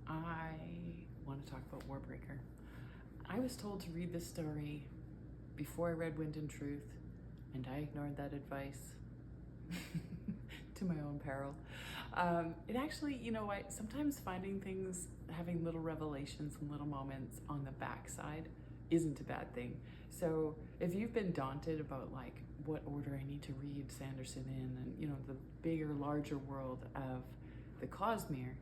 I want to talk about Warbreaker. I was told to read this story before I read Wind and Truth, and I ignored that advice to my own peril. It actually, you know what, sometimes finding things, having little revelations and little moments on the backside isn't a bad thing. So if you've been daunted about like what order I need to read Sanderson in, and you know, the bigger, larger world of the Cosmere,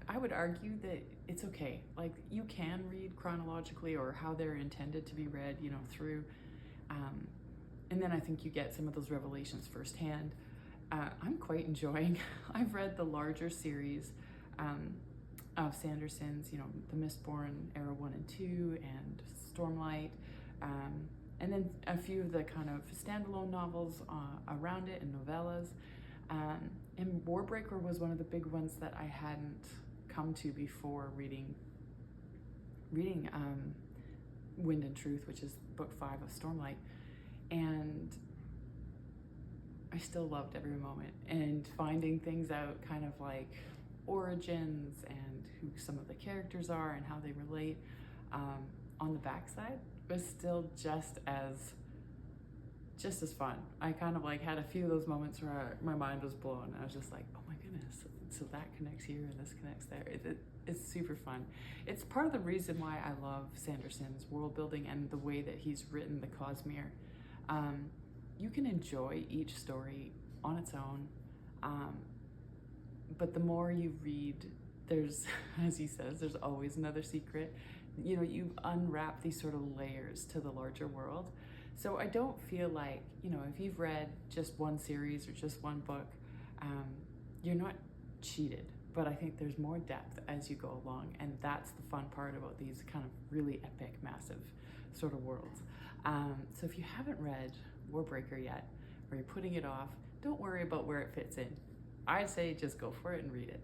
I would argue that it's okay. Like, you can read chronologically or how they're intended to be read, you know, through, and then I think you get some of those revelations firsthand. I'm quite enjoying. I've read the larger series of Sanderson's, you know, The Mistborn Era 1 and 2 and Stormlight, and then a few of the kind of standalone novels around it and novellas. And Warbreaker was one of the big ones that I hadn't come to before reading Wind and Truth, which is book 5 of Stormlight. And I still loved every moment, and finding things out, kind of like origins and who some of the characters are and how they relate on the backside was still just as fun. I kind of like had a few of those moments where my mind was blown. I was just like, oh my goodness, so that connects here and this connects there. It's super fun. It's part of the reason why I love Sanderson's world building and the way that he's written the Cosmere. You can enjoy each story on its own, but the more you read, there's, as he says, there's always another secret. You know, you unwrap these sort of layers to the larger world. So I don't feel like, you know, if you've read just one series or just one book, you're not cheated. But I think there's more depth as you go along, and that's the fun part about these kind of really epic, massive sort of worlds. So if you haven't read Warbreaker yet, or you're putting it off, don't worry about where it fits in. I'd say just go for it and read it.